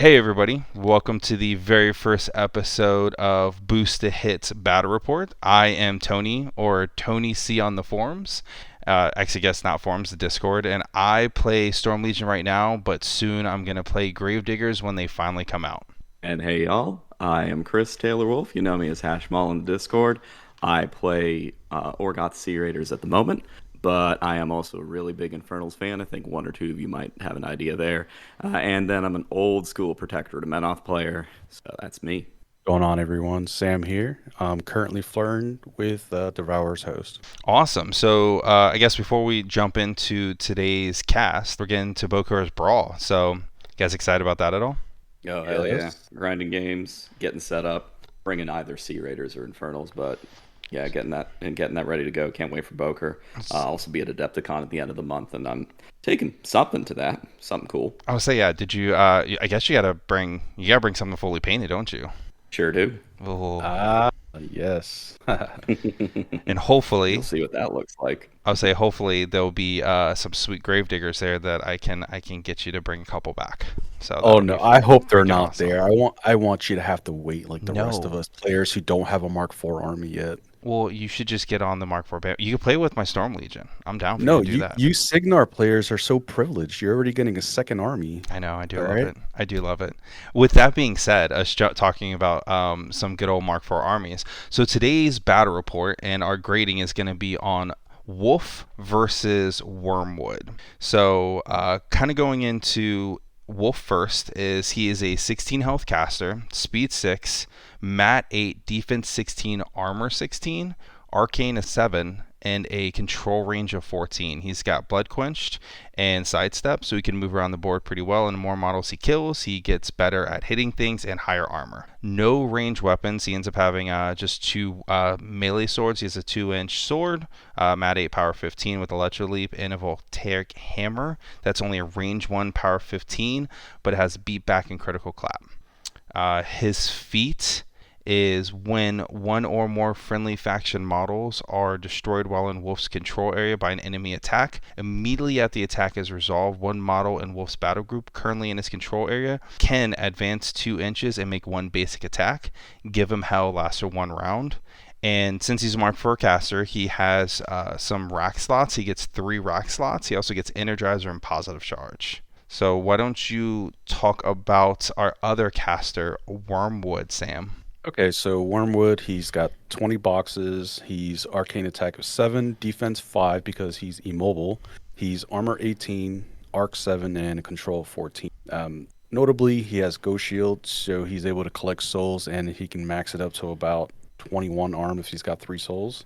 Hey everybody, welcome to the very first episode of Boost to Hits Battle Report. I am Tony, or Tony C on the forums. Actually, guess not forums, the Discord. And I play Storm Legion right now, but soon I'm going to play Gravediggers when they finally come out. And hey y'all, I am Chris Taylor Wolf. You know me as Hashmall in the Discord. I play Orgoth Sea Raiders at the moment, but I am also a really big Infernals fan. I think one or two of you might have an idea there. And then I'm an old school Protector to Menoth player, so that's me. Going on, everyone? Sam here. I'm currently flirting with Devourer's host. Awesome. So I guess before we jump into today's cast, we're getting to Bokur's Brawl. So, you guys excited about that at all? Oh, hell yeah. Yes. Grinding games, getting set up, bringing either Sea Raiders or Infernals, but yeah, getting that ready to go. Can't wait for Boker. I'll also be at Adepticon at the end of the month, and I'm taking something to that. Something cool. I would say, yeah. Did you? I guess you gotta bring something fully painted, don't you? Sure do. Oh. Yes. And hopefully, You'll see what that looks like. I would say hopefully there'll be some sweet Gravediggers there that I can get you to bring a couple back. So that Oh would no, be I hope they're freaking not awesome. there. I want you to have to wait like the rest of No. us players who don't have a Mark IV army yet. Well, you should just get on the Mark IV. You can play with my Storm Legion. I'm down for you No, to do you that. you Signar players are so privileged. You're already getting a second army. I know, I do All love right. it. I do love it. With that being said, us talking about some good old Mark IV armies. So today's battle report and our grading is going to be on Wolfe versus Wurmwood. So kind of going into Wolfe first is he is a 16 health caster, speed 6, mat 8, defense 16, armor 16, arcane a 7, and a control range of 14. He's got blood quenched and sidestep, so he can move around the board pretty well. And the more models he kills, he gets better at hitting things and higher armor. No range weapons. He ends up having just two melee swords. He has a 2-inch sword, mat 8 power 15 with electro leap, and a voltaic hammer. That's only a range 1 power 15, but it has beat back and critical clap. His feat is when one or more friendly faction models are destroyed while in Wolf's control area by an enemy attack. Immediately after the attack is resolved, one model in Wolf's battle group currently in his control area can advance 2 inches and make one basic attack. Give him hell lasts for 1 round. And since he's a Mark IV caster, he has some rack slots. He gets 3 rack slots. He also gets Energizer and Positive Charge. So why don't you talk about our other caster, Wurmwood, Sam? Okay, so Wormwood, he's got 20 boxes. He's arcane attack of 7, defense 5 because he's immobile. He's armor 18, arc 7, and control 14. Notably, he has Ghost Shield, so he's able to collect souls, and he can max it up to about 21 arm if he's got 3 souls.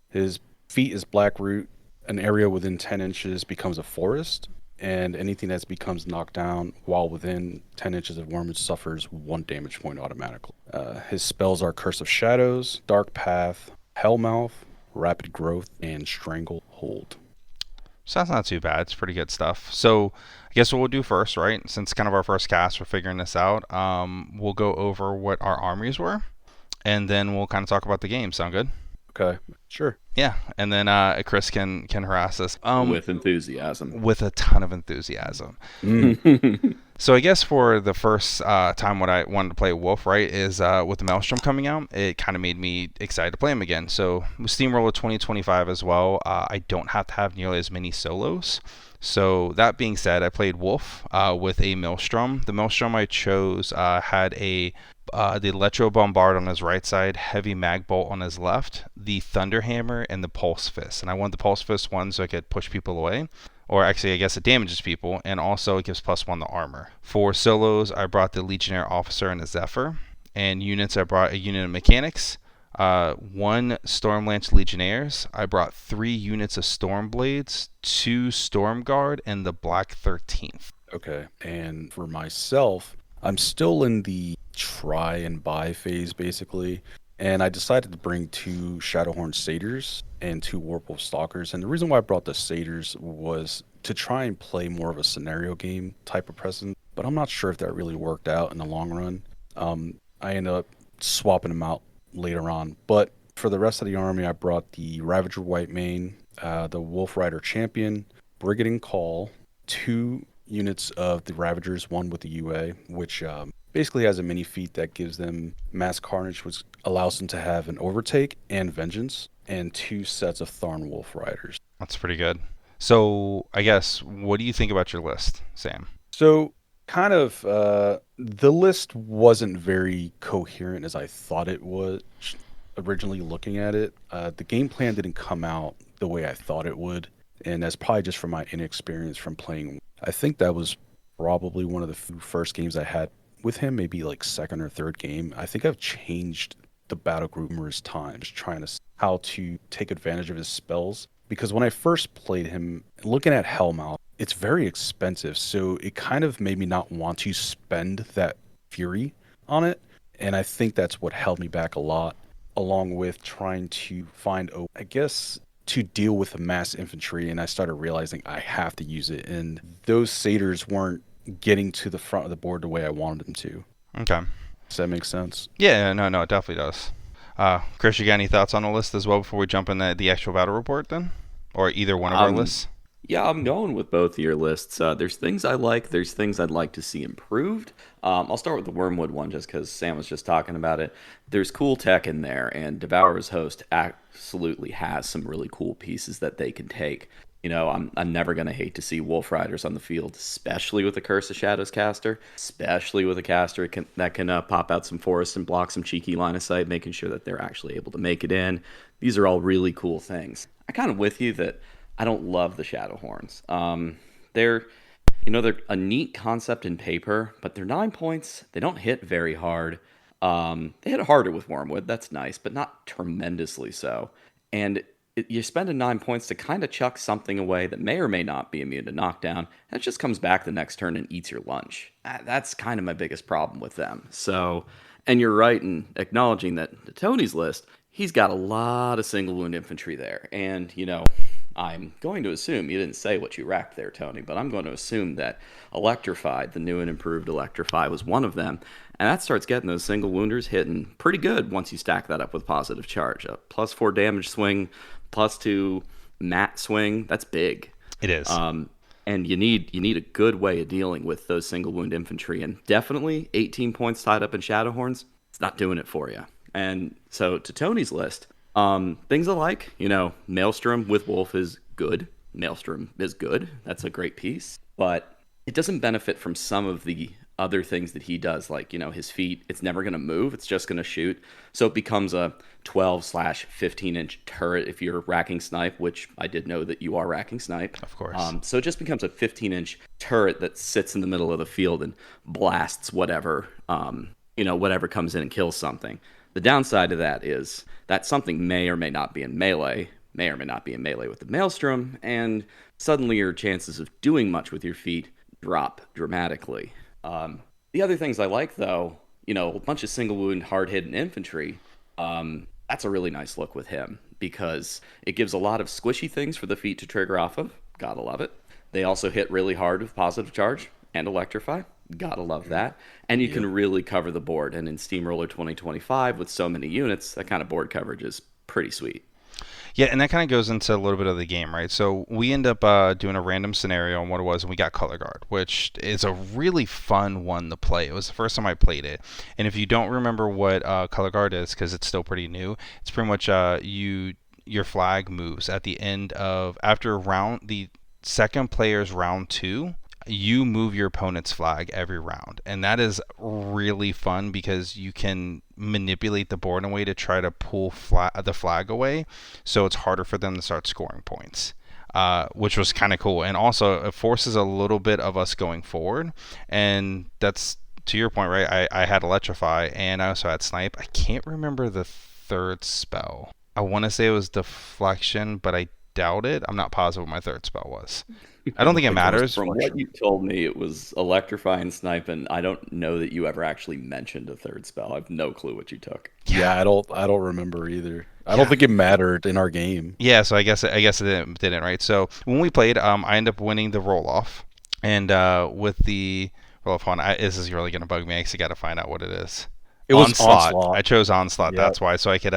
His feat is Black Root. An area within 10 inches becomes a forest, and anything that becomes knocked down while within 10 inches of Wormwood suffers 1 damage point automatically. His spells are Curse of Shadows, Dark Path, Hellmouth, Rapid Growth, and Stranglehold. So that's not too bad. It's pretty good stuff. So I guess what we'll do first, right? Since kind of our first cast, we're figuring this out. We'll go over what our armies were, and then we'll kind of talk about the game. Sound good? Okay, sure. Yeah, and then Chris can harass us With enthusiasm. with a ton of enthusiasm. So I guess for the first time what I wanted to play Wolf, right, is with the Maelstrom coming out, it kind of made me excited to play him again. So with Steamroller 2025 as well, I don't have to have nearly as many solos. So that being said, I played Wolf with a Maelstrom. The Maelstrom I chose had the Electro Bombard on his right side, Heavy Mag Bolt on his left, the Thunder Hammer, and the Pulse Fist. And I wanted the Pulse Fist one so I could push people away. Or actually, I guess it damages people, and also it gives +1 to armor. For solos, I brought the Legionnaire Officer and a Zephyr. And units, I brought a unit of Mechanics, 1 Stormlance Legionnaires. I brought 3 units of Stormblades, 2 Storm Guard, and the Black 13th. Okay, and for myself, I'm still in the try and buy phase basically, and I decided to bring 2 Shadowhorn Satyrs and 2 Warpwolf Stalkers. And the reason why I brought the Satyrs was to try and play more of a scenario game type of presence, but I'm not sure if that really worked out in the long run. I ended up swapping them out later on, but for the rest of the army, I brought the Ravager Whitemane, the Wolf Rider Champion, Brigading Call, 2 units of the Ravagers, one with the UA, which basically has a mini feat that gives them Mass Carnage, which allows them to have an Overtake and Vengeance, and 2 sets of Thorn Wolf Riders. That's pretty good. So I guess, what do you think about your list, Sam? So, kind of, the list wasn't very coherent as I thought it was originally looking at it. The game plan didn't come out the way I thought it would, and that's probably just from my inexperience from playing. I think that was probably one of the first games I had with him, maybe like second or third game. I think I've changed the battle group numerous times, trying to see how to take advantage of his spells. Because when I first played him, looking at Hellmouth, it's very expensive, so it kind of made me not want to spend that fury on it, and I think that's what held me back a lot, along with trying to find, I guess, to deal with the mass infantry, and I started realizing I have to use it, and those satyrs weren't getting to the front of the board the way I wanted them to. Okay. Does that make sense? Yeah, no, it definitely does. Chris, you got any thoughts on the list as well before we jump in the actual battle report then? Or either one of our lists? Yeah, I'm going with both of your lists. There's things I like. There's things I'd like to see improved. I'll start with the Wormwood one just because Sam was just talking about it. There's cool tech in there, and Devourer's Host absolutely has some really cool pieces that they can take. You know, I'm never going to hate to see Wolf Riders on the field, especially with the Curse of Shadows caster, especially with a caster that can pop out some forest and block some cheeky line of sight, making sure that they're actually able to make it in. These are all really cool things. I'm kind of with you that I don't love the Shadow Horns. They're a neat concept in paper, but they're 9 points. They don't hit very hard. They hit harder with Wormwood. That's nice, but not tremendously so. And you're spending 9 points to kind of chuck something away that may or may not be immune to knockdown, and it just comes back the next turn and eats your lunch. That's kind of my biggest problem with them. So, and you're right in acknowledging that Tony's list, he's got a lot of single wound infantry there. And, I'm going to assume, you didn't say what you racked there, Tony, but I'm going to assume that Electrified, the new and improved Electrify, was one of them. And that starts getting those single wounders hitting pretty good once you stack that up with positive charge. A +4 damage swing, +2 mat swing, that's big. It is. And you need a good way of dealing with those single wound infantry. And definitely 18 points tied up in Shadowhorns, it's not doing it for you. And so to Tony's list, things I like, Maelstrom with Wolf is good. Maelstrom is good. That's a great piece. But it doesn't benefit from some of the other things that he does, like, his feet, it's never going to move. It's just going to shoot. So it becomes a 12/15-inch turret if you're racking snipe, which I did know that you are racking snipe. Of course. So it just becomes a 15-inch turret that sits in the middle of the field and blasts whatever, whatever comes in and kills something. The downside of that is that something may or may not be in melee, with the Maelstrom, and suddenly your chances of doing much with your feet drop dramatically. The other things I like, though, a bunch of single wound, hard-hitting infantry, that's a really nice look with him because it gives a lot of squishy things for the feet to trigger off of. Gotta love it. They also hit really hard with positive charge and electrify. Gotta love that. And you can really cover the board. And in Steamroller 2025, with so many units, that kind of board coverage is pretty sweet. Yeah, and that kind of goes into a little bit of the game, right? So we end up doing a random scenario on what it was, and we got Color Guard, which is a really fun one to play. It was the first time I played it. And if you don't remember what Color Guard is, because it's still pretty new, it's pretty much your flag moves at the end of, after the second player's round 2, you move your opponent's flag every round, and that is really fun because you can manipulate the board in a way to try to pull the flag away, so it's harder for them to start scoring points, which was kind of cool. And also it forces a little bit of us going forward, and that's to your point, right? I had Electrify, and I also had Snipe. I can't remember the third spell. I want to say it was Deflection, but I doubt it. I'm not positive what my third spell was. I don't think it matters. From what you told me, it was Electrify and Snipe, and I don't know that you ever actually mentioned a third spell. I have no clue what you took. Yeah, I don't remember either. I don't think it mattered in our game. Yeah, so I guess it didn't, right? So when we played, I ended up winning the roll-off. And with the roll-off one, this is really going to bug me. I actually got to find out what it is. It was Onslaught. I chose Onslaught. Yep. That's why, so I could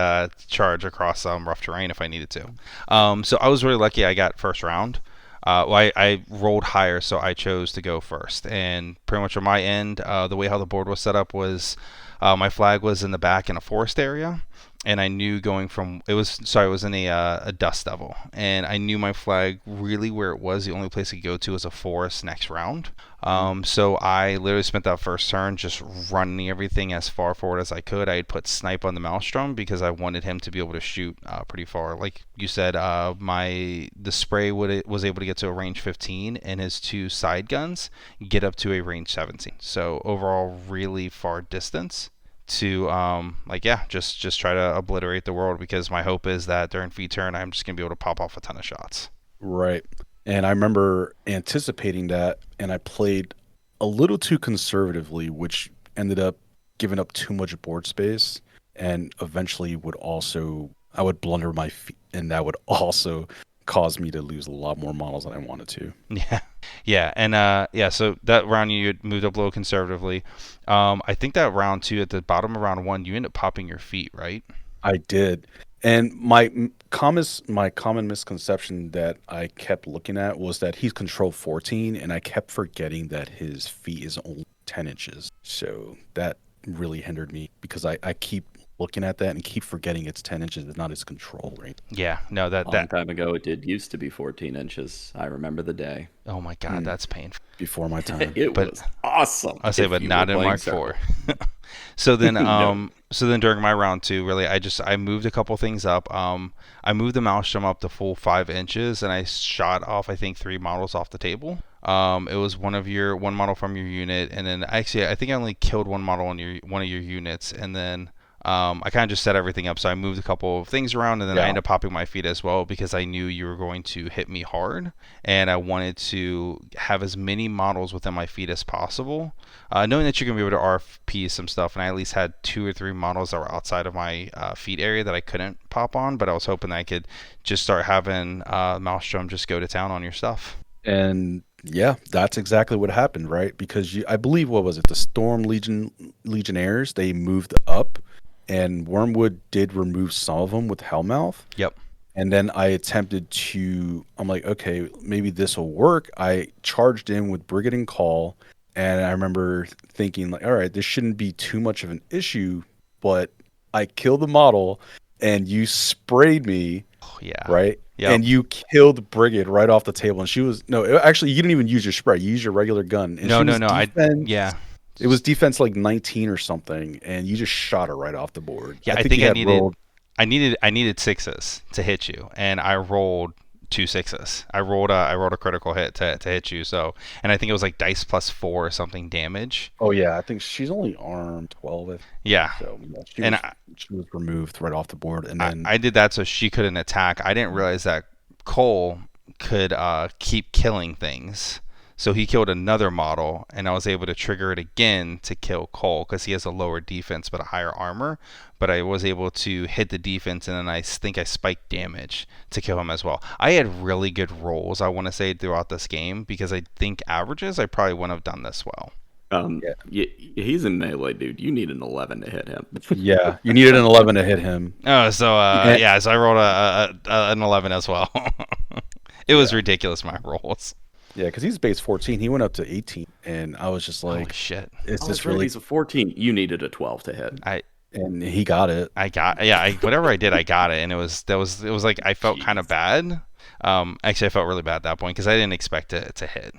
charge across rough terrain if I needed to. So I was really lucky. I got first round. Well, I rolled higher, so I chose to go first. And pretty much on my end, the way how the board was set up was my flag was in the back in a forest area. And I knew going from it was in a dust devil, and I knew my flag really where it was. The only place I could go to was a forest next round. So I literally spent that first turn just running everything as far forward as I could. I had put snipe on the maelstrom because I wanted him to be able to shoot pretty far. Like you said, the spray was able to get to a range 15, and his two side guns get up to a range 17. So overall, really far distance to just try to obliterate the world, because my hope is that during feed turn I'm just gonna be able to pop off a ton of shots. Right. And I remember anticipating that, and I played a little too conservatively, which ended up giving up too much board space, and eventually I would blunder my feet, and that would also cause me to lose a lot more models than I wanted to. Yeah, and so that round you had moved up a little conservatively. I think that round two, at the bottom of round one, you end up popping your feet, right? I did. And my common misconception that I kept looking at was that he's control 14, and I kept forgetting that his feet is only 10 inches. So that really hindered me, because I keep looking at that and keep forgetting it's 10 inches. It's not his control range. Yeah, no, A long time ago, it did used to be 14 inches. I remember the day. oh my god, that's painful. Before my time. It But- was awesome. I say, if but you not were in playing Mark Circle. 4. So then, No. so then during my round two, really, I moved a couple things up. I moved the maelstrom up to full 5 inches, and I shot off, I think, 3 models off the table. It was one model from your unit, and then actually I think I only killed one model on one of your units, and then I kind of just set everything up. So I moved a couple of things around, and then I ended up popping my feet as well, because I knew you were going to hit me hard, and I wanted to have as many models within my feet as possible, knowing that you're going to be able to RFP some stuff. And I at least had 2 or 3 models that were outside of my feet area that I couldn't pop on, but I was hoping that I could just start having Maelstrom just go to town on your stuff. And yeah, that's exactly what happened, right? Because I believe, what was it? The Storm Legionnaires, they moved up, and Wormwood did remove some of them with Hellmouth. Yep. And then I'm like, okay, maybe this will work. I charged in with Brigade and Call, and I remember thinking, like, all right, this shouldn't be too much of an issue, but I killed the model, and you sprayed me, Oh, yeah. right? Yep. And you killed Brigade right off the table, and actually, you didn't even use your spray. You used your regular gun. And No. Yeah. It was defense like 19 or something, and you just shot her right off the board. Yeah, I think I needed 6s to hit you, and I rolled 2 6s. I rolled a critical hit to hit you. So, and I think it was like dice +4 or something damage. Oh yeah, I think she's only armed 12. Yeah. So And she was removed right off the board, and then I did that so she couldn't attack. I didn't realize that Cole could keep killing things. So he killed another model, and I was able to trigger it again to kill Cole, because he has a lower defense but a higher armor. But I was able to hit the defense, and then I think I spiked damage to kill him as well. I had really good rolls, I want to say, throughout this game, because I think averages I probably wouldn't have done this well. He's in melee, dude. You need an 11 to hit him. yeah, you needed an 11 to hit him. Oh, so so I rolled an 11 as well. It was ridiculous, my rolls. Yeah, because he's base 14. He went up to 18, and I was just like, Holy shit. "Is Oh, this that's right, really?" he's a 14. You needed a 12 to hit. And he got it. Whatever I did, I got it, and it was like I felt kind of bad. Actually, I felt really bad at that point, because I didn't expect it to hit.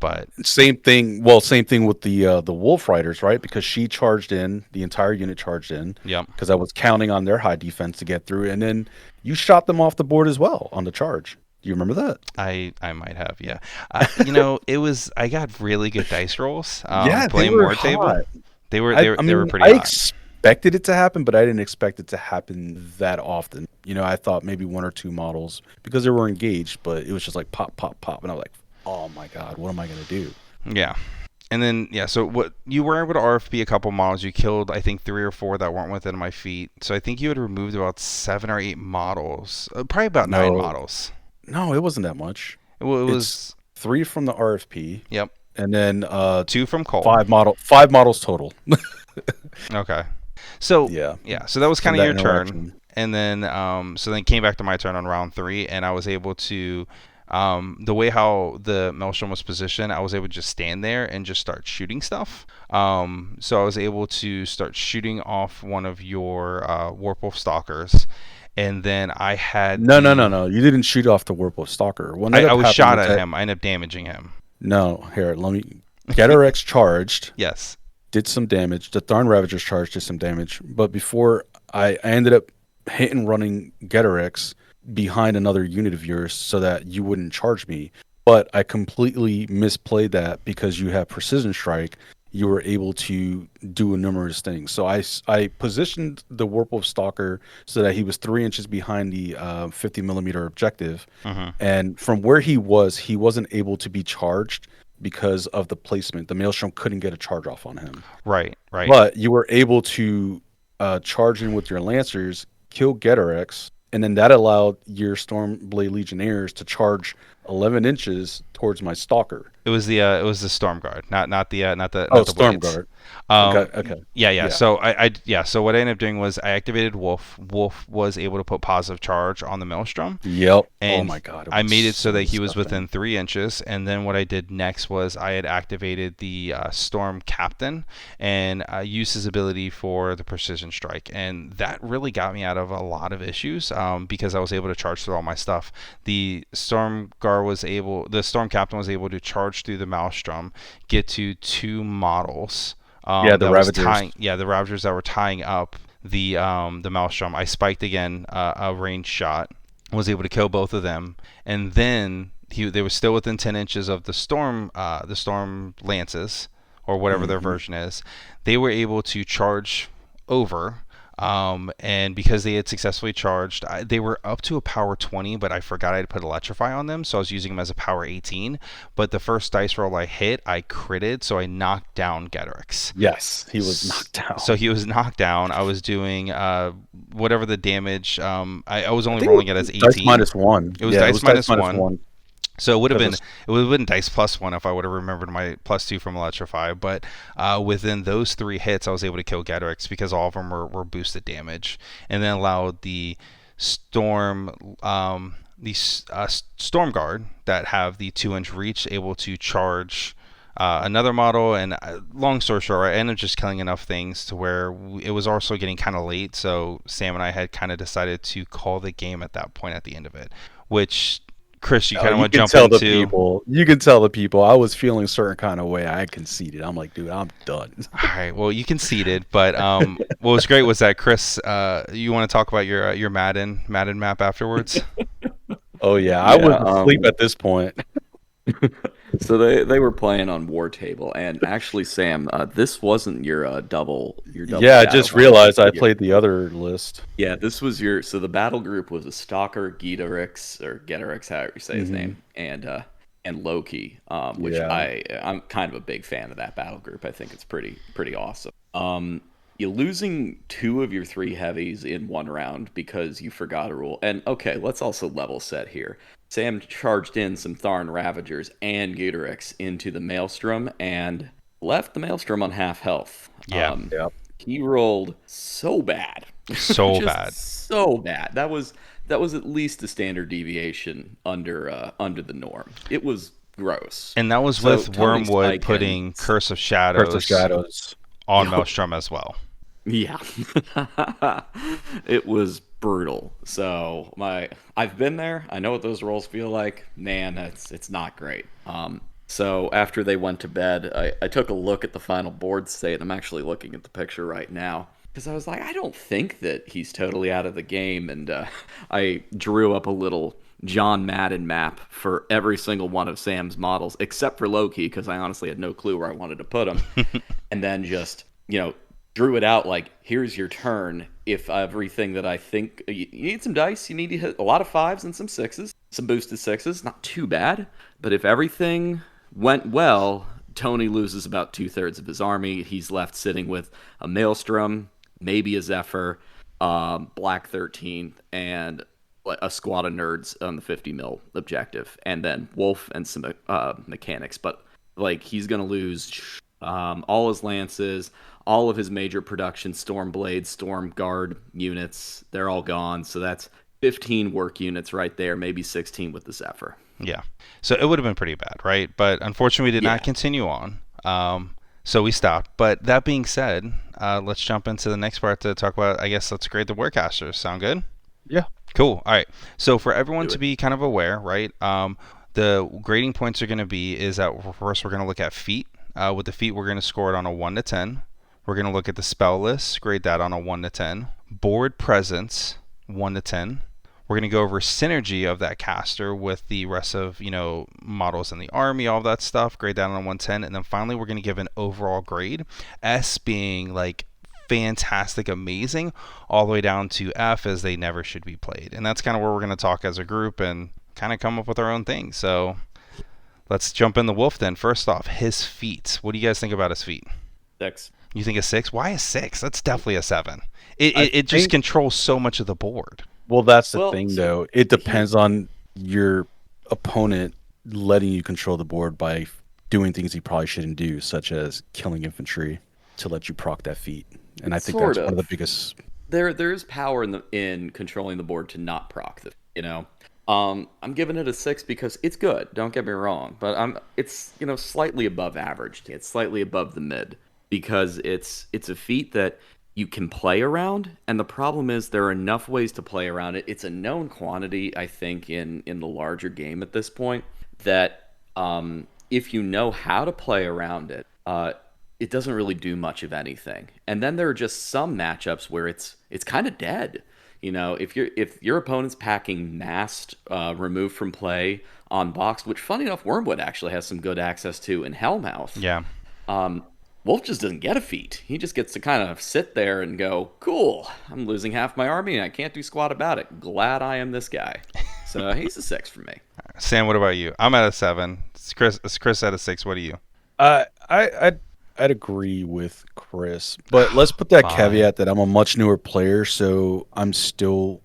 But Same thing. Well, same thing with the Wolf Riders, right? Because she charged in, the entire unit charged in. Yep. Because I was counting on their high defense to get through, and then you shot them off the board as well on the charge. Do you remember that? I might have, yeah. It was, I got really good dice rolls. Yeah, they playing were War Table. hot. They were I mean, pretty I hot. expected it to happen, but I didn't expect it to happen that often. I thought maybe 1 or 2 models, because they were engaged, but it was just like pop, pop, pop, and I was like, oh my god, what am I gonna do? Yeah. And then, so what you were able to RFP a couple models. You killed, I think, 3 or 4 that weren't within my feet. So I think you had removed about 7 or 8 models. Probably about 9 models. No, it wasn't that much. Well, it It's was 3 from the RFP. Yep. And then 2 from Cole. 5 models total. Okay. So Yeah. So that was kind From of that your turn, interaction. and then so then it came back to my turn on round 3, and I was able to The way how the Maelstrom was positioned, I was able to just stand there and just start shooting stuff. So I was able to start shooting off one of your Wolfe Stalkers, and then I had No, no, no, no. You didn't shoot off the Warple Stalker. What ended I up was happening shot was at that him. I ended up damaging him. no, here, let me Getter X charged, Yes. did some damage. The Tharn Ravagers charged, did some damage. But before I ended up hit and running Getter X behind another unit of yours so that you wouldn't charge me. But I completely misplayed that because you have precision strike. You were able to do numerous things. So I positioned the Warpwolf Stalker so that he was 3 inches behind the 50 millimeter objective. Hmm. And from where he wasn't able to be charged because of the placement. The Maelstrom couldn't get a charge off on him. Right. Right. But you were able to charge in with your Lancers, kill Getter X, and then that allowed your Stormblade Legionnaires to charge 11 inches towards my Stalker. It was the Storm Guard, not the Storm blades. Guard. Um, Okay. yeah. Yeah. So So what I ended up doing was I activated Wolf. Wolf was able to put positive charge on the Maelstrom, Yep. and Oh my god. I made it so that he was disgusting. within 3 inches. And then what I did next was I had activated the Storm Captain and used his ability for the precision strike, and that really got me out of a lot of issues because I was able to charge through all my stuff. The Storm Captain was able to charge through the Maelstrom, get to two models. Yeah, the Ravagers. The Ravagers that were tying up the Maelstrom. I spiked again a ranged shot, was able to kill both of them, and then they were still within 10 inches of the storm lances or whatever their version is. They were able to charge over. And because they had successfully charged, they were up to a power 20, but I forgot I had put Electrify on them, so I was using them as a power 18. But the first dice roll I hit, I critted, so I knocked down Getrix. Yes, he was knocked down. So he was knocked down. I was doing whatever the damage. I was only think rolling it as 18. Dice -1. It was Yeah, dice minus one. -1. So it would have been Because dice +1 if I would have remembered my +2 from Electrify. But within those 3 hits, I was able to kill Getrix because all of them were boosted damage, and then allowed the Storm Storm Guard that have the 2-inch reach able to charge another model. And long story short, I ended up just killing enough things to where it was also getting kind of late. So Sam and I had kind of decided to call the game at that point at the end of it, which. Chris, you kind of want to jump into. You can tell the people. I was feeling a certain kind of way. I conceded. I'm like, dude, I'm done. All right. Well, you conceded, but what was great was that Chris, you want to talk about your Madden map afterwards? Oh yeah, I was asleep at this point. So they were playing on War Table, and actually, Sam, this wasn't your double. Yeah, I just realized I played the other list. Yeah, this was so the battle group was a Stalker, Getrix, however you say his name, and Loki, which I'm kind of a big fan of that battle group. I think it's pretty awesome. You're losing 2 of your 3 heavies in one round because you forgot a rule. And okay, let's also level set here. Sam charged in some Tharn Ravagers and Getrix into the Maelstrom and left the Maelstrom on half health. Yeah. He rolled so bad. So Just bad. So bad. That was at least a standard deviation under the norm. It was gross. And that was So with Tony Wormwood Spike putting and- Curse of Shadows on Maelstrom as well. Yeah. It was brutal. So I've been there. I know what those rolls feel like. Man, it's not great. So after they went to bed, I took a look at the final board state. I'm actually looking at the picture right now because I was like, I don't think that he's totally out of the game. And I drew up a little John Madden map for every single one of Sam's models, except for Loki, because I honestly had no clue where I wanted to put him. And then just, drew it out like, here's your turn. If everything that I think, you need some dice, you need to hit a lot of 5s and some 6s, some boosted 6s, not too bad. But if everything went well, Tony loses about 2/3 of his army. He's left sitting with a Maelstrom, maybe a Zephyr, Black 13, and a squad of nerds on the 50 mil objective, and then Wolf and some mechanics. But he's gonna lose all his lances, all of his major production Stormblade, Storm Guard units. They're all gone. So that's 15 work units right there, maybe 16 with the Zephyr. Yeah. So it would have been pretty bad, right? But unfortunately, we did not Yeah, continue on. So we stopped. But that being said, let's jump into the next part to talk about, I guess, let's grade the Warcasters. Sound good? Yeah. Cool. All right. So for everyone do to it. be kind of aware, right? The grading points are going to be is that first we're going to look at feat. With the feat, we're going to score it on a 1 to 10. We're going to look at the spell list, grade that on a 1 to 10. Board presence, 1 to 10. We're going to go over synergy of that caster with the rest of, models in the army, all that stuff, grade that on a 110. And then finally, we're going to give an overall grade. S being like fantastic, amazing, all the way down to F as they never should be played. And that's kind of where we're going to talk as a group and kind of come up with our own thing. So let's jump in the Wolf then. First off, his feet. What do you guys think about his feet? 6. You think a 6? Why a 6? That's definitely a 7. It, I it, it just think, controls so much of the board. well, that's the Well, thing, so though. It he depends on your opponent letting you control the board by doing things he probably shouldn't do, such as killing infantry to let you proc that feat. And I think sort that's one of the of. biggest. There's power in controlling the board to not proc the, I'm giving it a 6 because it's good. Don't get me wrong, but it's slightly above average. It's slightly above the mid because it's a feat that you can play around, and the problem is there are enough ways to play around it. It's a known quantity, I think, in the larger game at this point that if you know how to play around it, it doesn't really do much of anything. And then there are just some matchups where it's kind of dead. If your opponent's packing massed, removed from play on boxed, which funny enough, Wormwood actually has some good access to in Hellmouth. Yeah. Wolf just doesn't get a feat. He just gets to kind of sit there and go, "Cool, I'm losing half my army and I can't do squat about it. Glad I am this guy." So he's a 6 for me. Sam, what about you? I'm at a 7. Chris at a 6. What are you? I'd agree with Chris, but let's put that Fine. caveat that I'm a much newer player, so I'm still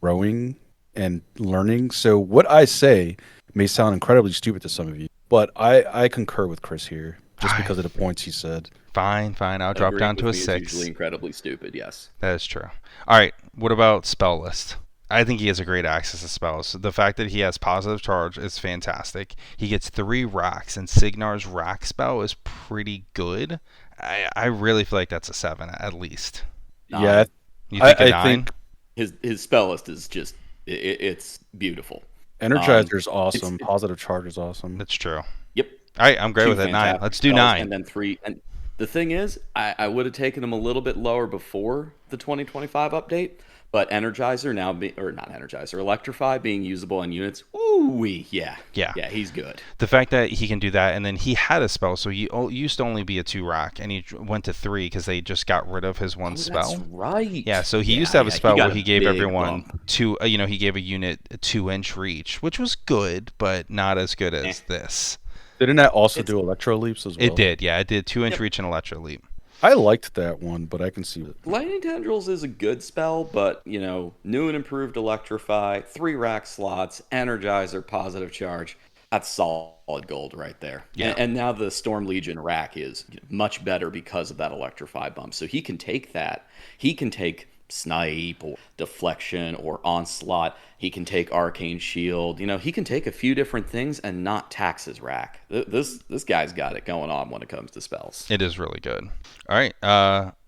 growing and learning. So what I say may sound incredibly stupid to some of you, but I concur with Chris here just Fine. because of the points he said. Fine. I'll drop Agreeing down to with a me is 6. usually incredibly stupid. Yes. That is true. All right. What about spell list? I think he has a great access to spells. The fact that he has positive charge is fantastic. He gets 3 racks, and Signar's rack spell is pretty good. I really feel like that's a 7 at least. Yeah, 9. You think a I 9? think His spell list is just it's beautiful. Energizer's It's awesome. Positive charge is awesome. That's true. Yep. All right, I'm great 2 with it. 9. fantastic Let's do spells, 9. and then 3. And the thing is, I would have taken him a little bit lower before the 2025 update, but Energizer now or not Energizer, Electrify being usable on units. Ooh, Yeah. yeah, he's good. The fact that he can do that, and then he had a spell, so he used to only be a 2 rack, and he went to 3 because they just got rid of his one Oh, spell. that's right. Yeah, so he used to have a yeah, spell got where a he gave big everyone bump. he gave a unit a 2-inch reach, which was good, but not as good Eh. as this. Didn't that also It's do electro leaps as well? It did, yeah, it did 2-inch Yep. reach and electro leap. I liked that one, but I can see it. Lightning Tendrils is a good spell, but new and improved Electrify, 3 rack slots, Energizer, positive charge. That's solid gold right there. Yeah. And now the Storm Legion rack is much better because of that Electrify bump. So he can take that. He can take snipe or deflection or onslaught. He can take arcane shield. He can take a few different things and not tax his rack. This guy's got it going on when it comes to spells. It is really good. All right,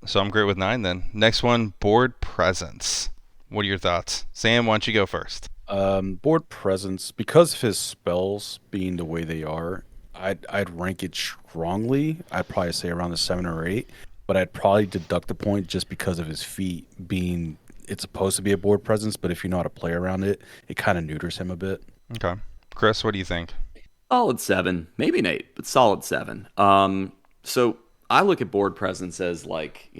so I'm great with 9 then. Next one, board presence. What are your thoughts? Sam, why don't you go first? Board presence, because of his spells being the way they are, I'd rank it strongly. I'd probably say around a 7 or 8, but I'd probably deduct the point just because of his feat being. It's supposed to be a board presence, but if you know how to play around it, it kind of neuters him a bit. Okay. Chris, what do you think? Solid 7, maybe an 8, but solid 7. So I look at board presence as like,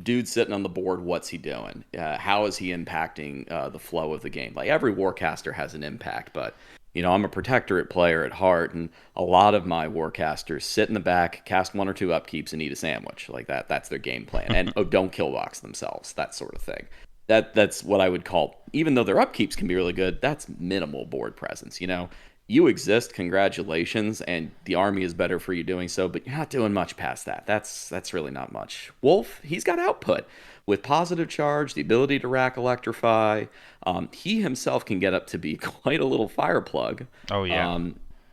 dude sitting on the board, what's he doing? How is he impacting the flow of the game? Like every Warcaster has an impact, but I'm a protectorate player at heart, and a lot of my Warcasters sit in the back, cast 1 or 2 upkeeps, and eat a sandwich like that. That's their game plan, and don't kill box themselves, that sort of thing. That's what I would call, even though their upkeeps can be really good, that's minimal board presence. You you exist, congratulations, and the army is better for you doing so, but you're not doing much past that. That's really not much. Wolf, he's got output with positive charge, the ability to rack electrify. He himself can get up to be quite a little fire plug. Oh yeah.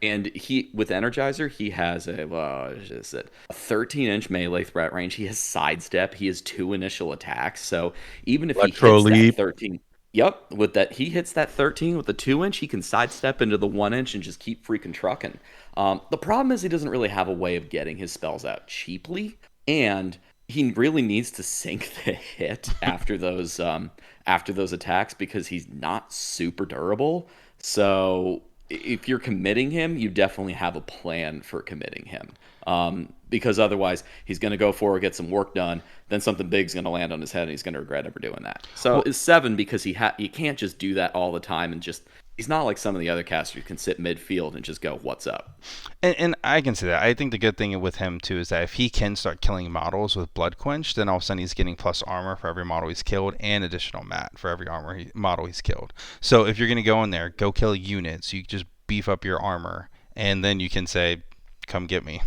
And he with Energizer, he has a 13-inch melee threat range. He has sidestep. He has 2 initial attacks. So even if he hits Electro that leap. 13, yep, with that he hits that 13 with the 2-inch, he can sidestep into the 1-inch and just keep freaking trucking. The problem is he doesn't really have a way of getting his spells out cheaply, and he really needs to sink the hit after those attacks because he's not super durable. So if you're committing him, you definitely have a plan for committing him. Because otherwise, he's going to go forward, get some work done, then something big's going to land on his head, and he's going to regret ever doing that. So it's 7 because you can't just do that all the time and just. He's not like some of the other casters who can sit midfield and just go, "What's up?" And I can see that. I think the good thing with him too is that if he can start killing models with Blood Quench, then all of a sudden he's getting plus armor for every model he's killed and additional mat for every model he's killed. So if you're gonna go in there, go kill units, you just beef up your armor, and then you can say, "Come get me."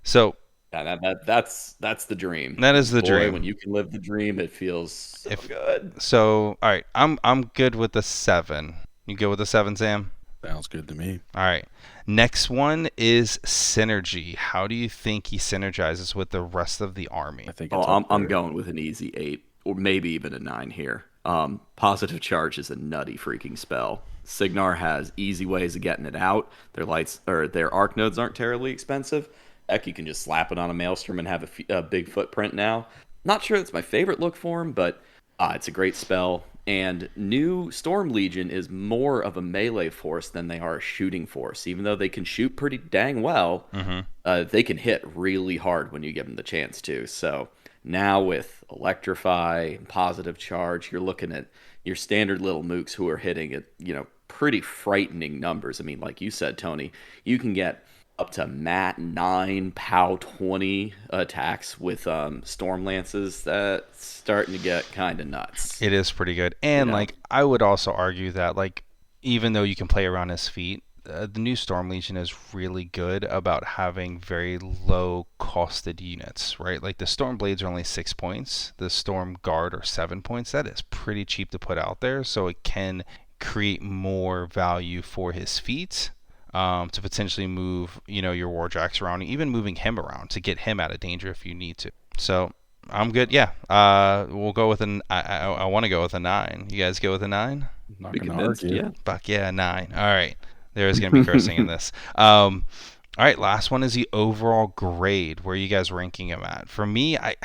So that's the dream. that is the dream. When you can live the dream, it feels so good. So all right, I'm good with the 7. You good with the 7, Sam? Sounds good to me. All right. Next one is synergy. How do you think he synergizes with the rest of the army? I think it's I'm going with an easy 8 or maybe even a 9 here. Positive charge is a nutty freaking spell. Signar has easy ways of getting it out. Their arc nodes aren't terribly expensive. Heck, you can just slap it on a maelstrom and have a big footprint now. Not sure it's my favorite look for him, but it's a great spell. And new Storm Legion is more of a melee force than they are a shooting force. Even though they can shoot pretty dang well, they can hit really hard when you give them the chance to. So now with Electrify, Positive Charge, you're looking at your standard little mooks who are hitting at pretty frightening numbers. I mean, like you said, Tony, you can get up to Mat 9, POW 20 attacks with Storm Lances. That's starting to get kind of nuts. It is pretty good. And I would also argue that even though you can play around his feet, the new Storm Legion is really good about having very low costed units, right? Like the Storm Blades are only 6 points. The Storm Guard are 7 points. That is pretty cheap to put out there. So it can create more value for his feet. To potentially move, your Warjacks around, even moving him around to get him out of danger if you need to. So I'm good. Yeah. We'll go with I want to go with a 9. You guys go with a 9? Not Be gonna convinced, argue. yeah. Fuck yeah, 9. All right. There is gonna be cursing in this. All right, last one is the overall grade. Where are you guys ranking him at? For me, I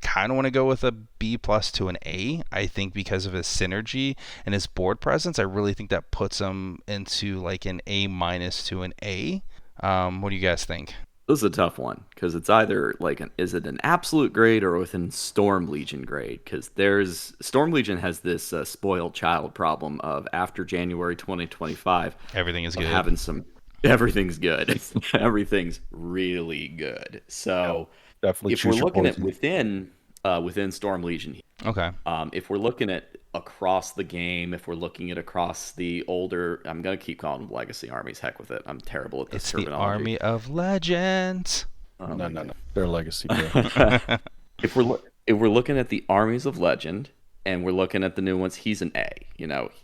kind of want to go with a B+ to an A. I think because of his synergy and his board presence, I really think that puts him into an A- to an A. What do you guys think? This is a tough one because it's either is it an absolute grade or within Storm Legion grade? Because Storm Legion has this spoiled child problem of after January 2025, Everything is good. Everything's good. Everything's really good. So Definitely if we're choose your looking at poison. within Storm Legion, Okay. if we're looking at across the game, if we're looking at across the older, I'm gonna keep calling them legacy armies. Heck with it. I'm terrible at this It's terminology. the Army of Legends. No. They're legacy, bro. If we're looking at the armies of legend and we're looking at the new ones, he's an A.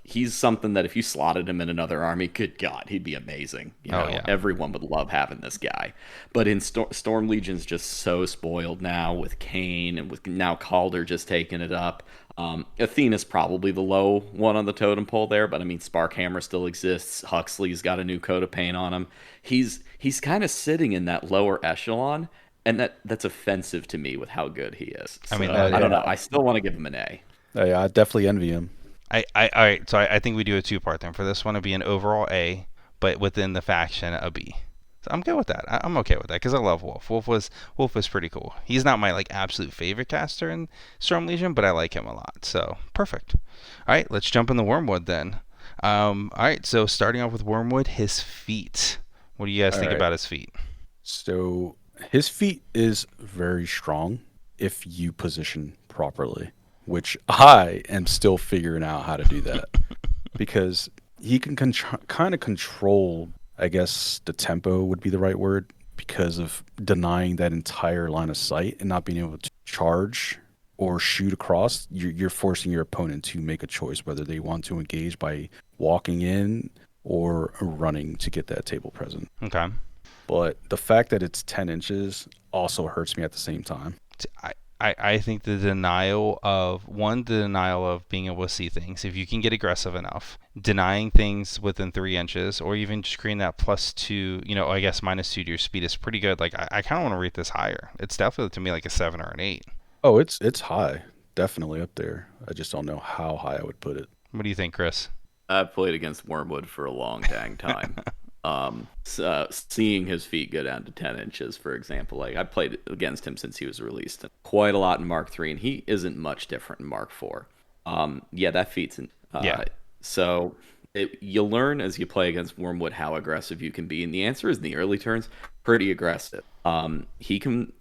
He's something that if you slotted him in another army, good God, he'd be amazing. Everyone would love having this guy. But in Storm Legion's just so spoiled now with Kane and with now Calder just taking it up. Athena's probably the low one on the totem pole there, but I mean Sparkhammer still exists. Huxley's got a new coat of paint on him. He's kind of sitting in that lower echelon, and that's offensive to me with how good he is. So, I don't know. I still want to give him an A. Yeah, I definitely envy him. All right, so I think we do a 2-part then. For this one to be an overall A, but within the faction a B. So I'm good with that. I'm okay with that because I love Wolf. Wolf was pretty cool. He's not my absolute favorite caster in Storm Legion, but I like him a lot. So perfect. All right, let's jump in the Wormwood then. All right, so starting off with Wormwood, his feet. What do you guys think about his feet? So his feet is very strong if you position properly, which I am still figuring out how to do that because he can kind of control I guess the tempo would be the right word because of denying that entire line of sight and not being able to charge or shoot across. You're forcing your opponent to make a choice whether they want to engage by walking in or running to get that table present. Okay. But the fact that it's 10 inches also hurts me at the same time. I think the denial of being able to see things. If you can get aggressive enough, denying things within 3 inches, or even just creating that +2, I guess -2 to your speed is pretty good. Like I kind of want to rate this higher. It's definitely to me like a 7 or an 8. Oh, it's high. Definitely up there. I just don't know how high I would put it. What do you think, Chris? I've played against Wormwood for a long dang time. Seeing his feet go down to 10 inches, for example, like I played against him since he was released quite a lot in Mark III, and he isn't much different in Mark IV. Yeah, that feat's in. Yeah. So you learn as you play against Wormwood how aggressive you can be, and the answer is in the early turns, pretty aggressive. He can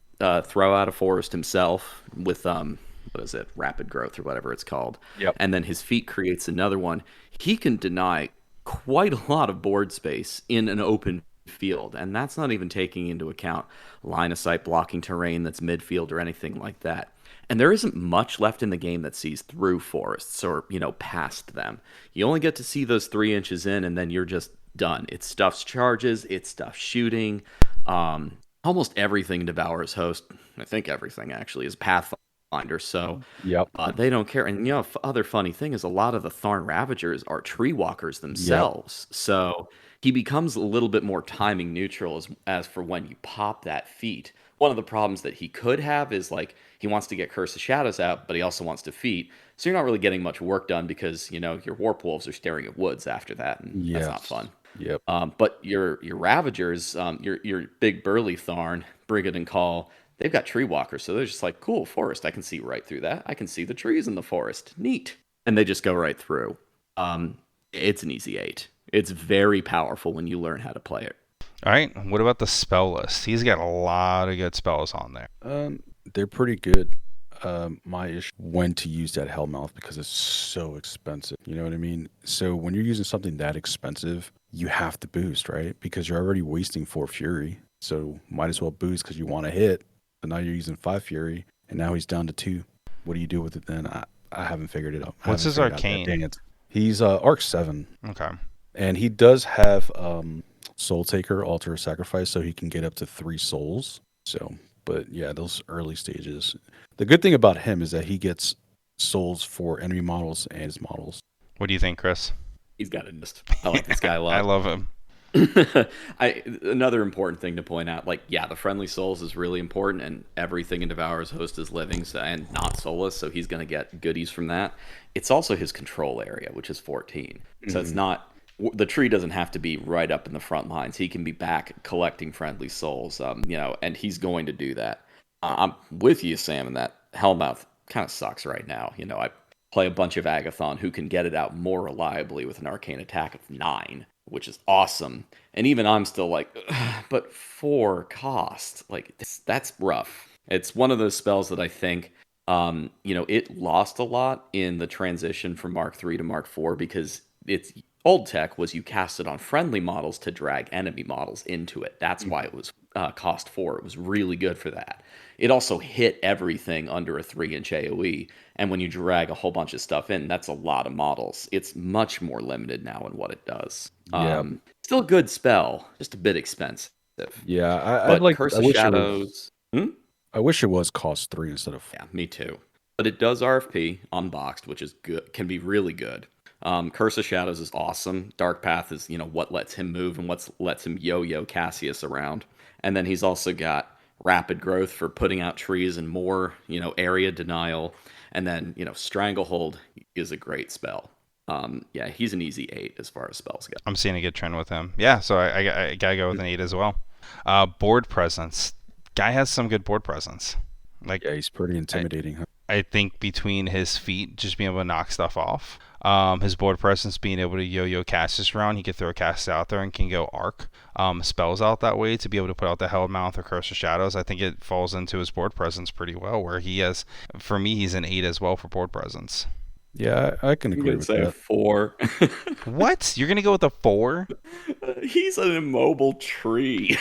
throw out a forest himself with what is it, rapid growth or whatever it's called. Yep. And then his feat creates another one. He can deny quite a lot of board space in an open field, and that's not even taking into account line of sight blocking terrain that's midfield or anything like that. And there isn't much left in the game that sees through forests or, past them. You only get to see those 3 inches in, and then you're just done. It stuffs charges, it stuffs shooting. Almost everything in Devourer's Host, I think everything actually, is Pathfinder, so Yep. they don't care. And, other funny thing is a lot of the Tharn Ravagers are tree walkers themselves, so he becomes a little bit more timing neutral as for when you pop that feat. One of the problems that he could have is, like, he wants to get Curse of Shadows out, but he also wants to feat. So you're not really getting much work done because, your Warp Wolves are staring at woods after that, and that's not fun. Yep. But your Ravagers, your big burly Tharn, Brigand and Call, they've got tree walkers, so they're just like, cool, forest. I can see right through that. I can see the trees in the forest. Neat. And they just go right through. It's an easy 8. It's very powerful when you learn how to play it. All right. What about the spell list? He's got a lot of good spells on there. They're pretty good. My issue when to use that Hellmouth because it's so expensive. You know what I mean? So when you're using something that expensive, you have to boost, right? Because you're already wasting 4 Fury. So might as well boost because you want to hit. So now you're using 5 Fury, and now he's down to 2. What do you do with it then? I haven't figured it out. What's his arcane? Dang it. He's Arc 7. Okay. And he does have Soul Taker, Altar of Sacrifice, so he can get up to 3 souls. So, but yeah, those early stages. The good thing about him is that he gets souls for enemy models and his models. What do you think, Chris? He's got it. I like this guy a lot. I love him. Another important thing to point out, the friendly souls is really important, and everything in Devourer's Host is living and not soulless, so he's going to get goodies from that. It's also his control area, which is 14. So it's not, the tree doesn't have to be right up in the front lines. He can be back collecting friendly souls, and he's going to do that. I'm with you, Sam, and that Hellmouth kind of sucks right now. I play a bunch of Agathon who can get it out more reliably with an arcane attack of 9, which is awesome. And even I'm still like, but 4 cost, that's rough. It's one of those spells that I think, it lost a lot in the transition from Mark III to Mark IV because its old tech was you cast it on friendly models to drag enemy models into it. That's why it was cost 4. It was really good for that. It also hit everything under a 3-inch AoE, and when you drag a whole bunch of stuff in, that's a lot of models. It's much more limited now in what it does. Still a good spell, just a bit expensive. Yeah, but like Curse of Shadows. I wish it was cost 3 instead of 4. Yeah, me too. But it does RFP unboxed, which is good. Can be really good. Curse of Shadows is awesome. Dark Path is, what lets him move and what lets him yo-yo Cassius around. And then he's also got Rapid Growth for putting out trees and more, area denial. And then, Stranglehold is a great spell. He's an easy 8 as far as spells go. I'm seeing a good trend with him. Yeah, so I gotta go with an 8 as well. Board presence. Guy has some good board presence. Yeah, he's pretty intimidating. I think between his feet, just being able to knock stuff off, his board presence being able to yo-yo Cassius around, he could throw a Cassius out there and can go arc spells out that way to be able to put out the Hellmouth or Curse of Shadows. I think it falls into his board presence pretty well, where he has, for me, he's an 8 as well for board presence. Yeah, I can I'm agree gonna with say a that. 4. What? You're gonna go with a 4? He's an immobile tree.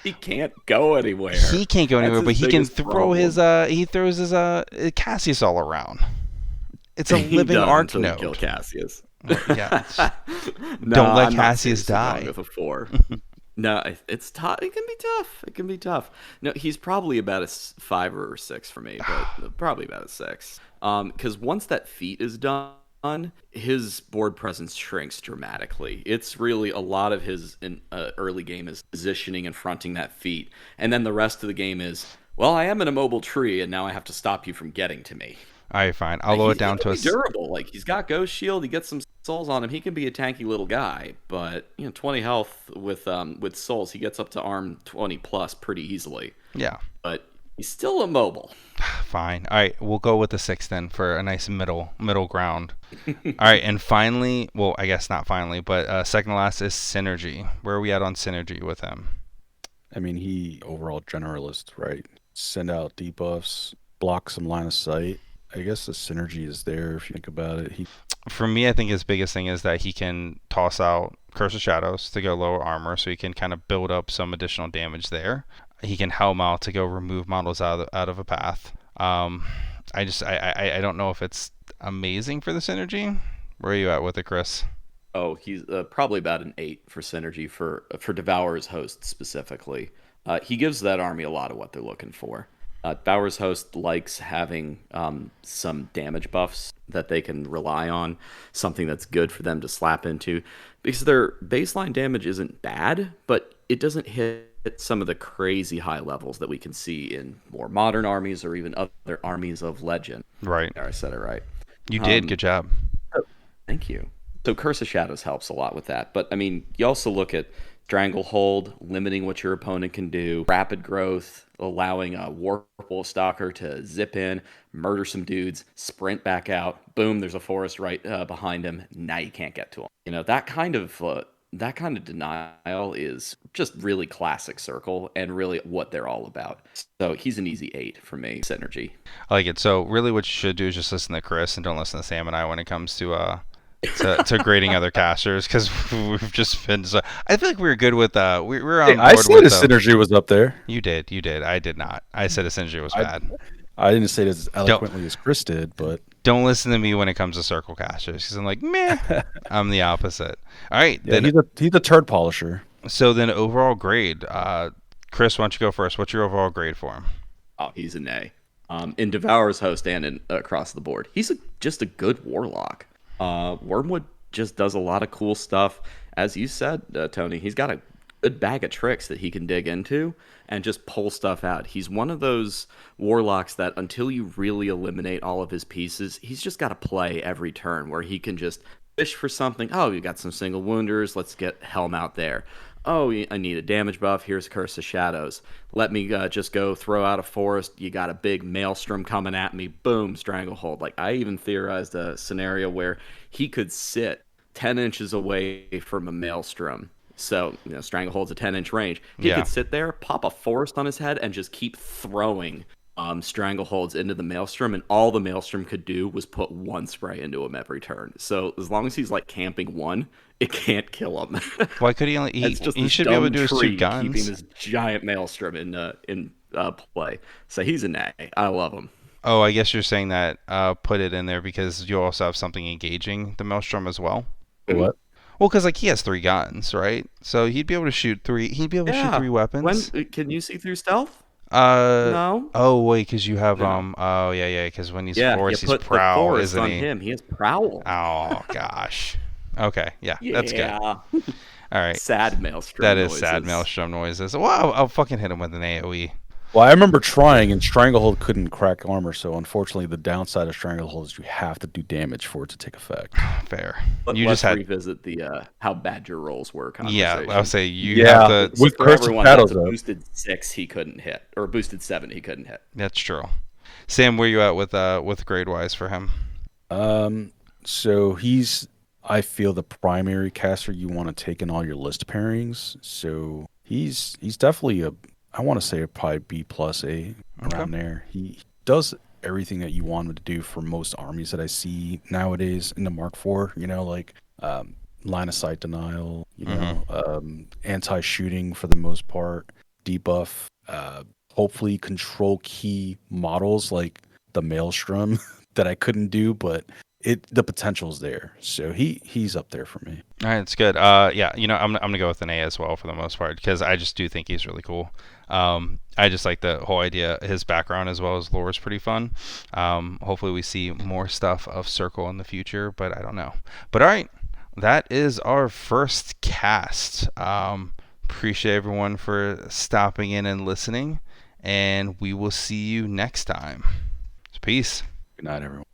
He can't go anywhere. He can't go That's anywhere, his but he can biggest throw his problem. he throws his Cassius all around. It's a He living does arc until you kill node. Cassius. Well, yeah. No, Don't let I'm not Cassius seriously going die. with a 4. No, it's tough. It can be tough. It can be tough. No, he's probably about a 5 or a 6 for me, but probably about a 6. Because once that feat is done, his board presence shrinks dramatically. It's really a lot of his early game is positioning and fronting that feat, and then the rest of the game is, well, I am an immobile tree, and now I have to stop you from getting to me. All right, fine. I'll lower He, it he down can to a. be durable. Like he's got Ghost Shield. He gets some souls on him. He can be a tanky little guy. But 20 health with souls, he gets up to arm 20 plus pretty easily. Yeah, But he's still immobile. fine. All right, we'll go with the 6 then for a nice middle ground. All right, and finally, well, I guess not finally, but second to last is synergy. Where are we at on synergy with him? I mean, he overall generalist, right? Send out debuffs, block some line of sight. I guess the synergy is there if you think about it. He For me, I think his biggest thing is that he can toss out Curse of Shadows to go lower armor, so he can kind of build up some additional damage there. He can Helm out to go remove models out of a path. I don't know if it's amazing for the synergy. Where are you at with it, Chris? Oh, he's probably about an 8 for synergy for Devourer's Host specifically. He gives that army a lot of what they're looking for. Devourer's Host likes having some damage buffs that they can rely on, something that's good for them to slap into, because their baseline damage isn't bad, but it doesn't hit some of the crazy high levels that we can see in more modern armies or even other armies of legend. Right. There, I said it right. You did. Good job. Thank you. So Curse of Shadows helps a lot with that. But I mean, you also look at Stranglehold, limiting what your opponent can do, rapid growth, allowing a Warpwolf Stalker to zip in, murder some dudes, sprint back out. Boom, there's a forest right behind him. Now you can't get to him. That kind of denial is just really classic Circle and really what they're all about. So he's an easy 8 for me. Synergy. I like it. So really, what you should do is just listen to Chris and don't listen to Sam and I when it comes to grading other casters, because we've just been so. I feel like we were good with we were on Hey, I board said with his synergy was up there. You did. I did not. I said a synergy was I bad. I didn't say it as Don't eloquently as Chris did, but don't listen to me when it comes to circle casters, because I'm like meh. I'm the opposite. All right, yeah, then. he's a turd polisher. So then overall grade. Chris, why don't you go first? What's your overall grade for him? Oh, he's an A. In Devourer's Host and across the board, he's just a good warlock. Wormwood just does a lot of cool stuff. As you said, Tony, he's got a good bag of tricks that he can dig into and just pull stuff out. He's one of those warlocks that until you really eliminate all of his pieces, he's just got to play every turn where he can just fish for something. Oh, you got some single wounders. Let's get Helm out there. Oh, I need a damage buff. Here's Curse of Shadows. Let me just go throw out a forest. You got a big maelstrom coming at me. Boom, Stranglehold. Like, I even theorized a scenario where he could sit 10 inches away from a maelstrom. So, Stranglehold's a 10-inch range. He Yeah. could sit there, pop a forest on his head, and just keep throwing Strangleholds into the maelstrom, and all the maelstrom could do was put one spray into him every turn. So as long as he's like camping one, it can't kill him. Why could he only? It's just He this should be able to dumb do his two tree guns. keeping this giant maelstrom in play. So he's an A. I love him. Oh, I guess you're saying that put it in there because you also have something engaging the Maelstrom as well. What? Well, because like he has 3 guns, right? So he'd be able to shoot 3. He'd be able to shoot 3 weapons. When can you see through stealth? Uh No. oh wait, because you have No. Oh yeah, because when he's Yeah, forced, you he's put the prowl, forest isn't on he? him. He has prowl. Oh gosh. Okay, yeah, that's good. Yeah. All right, Sad maelstrom. that is noises. sad Maelstrom noises. Well, I'll fucking hit him with an AOE. Well, I remember trying, and Stranglehold couldn't crack armor, so unfortunately the downside of Stranglehold is you have to do damage for it to take effect. Fair. Let's just had revisit the how bad your rolls were yeah. conversation. I'll say you Yeah. have to. With For Curse of everyone, Shadows, that's a though. boosted 6 he couldn't hit, or a boosted 7 he couldn't hit. That's true. Sam, where you at with grade wise for him? So he's, I feel, the primary caster you want to take in all your list pairings. So he's definitely I want to say probably B plus A around there. He does everything that you want him to do for most armies that I see nowadays in the Mark IV. Like line of sight denial, anti-shooting for the most part, debuff, hopefully control key models like the Maelstrom that I couldn't do, but the potential's there. So he's up there for me. All right, it's good. Yeah, I'm gonna go with an A as well for the most part because I just do think he's really cool. I just like the whole idea. His background as well as lore is pretty fun. Hopefully we see more stuff of Circle in the future, but I don't know. But all right, that is our first cast. Appreciate everyone for stopping in and listening, and we will see you next time. Peace. Good night, everyone.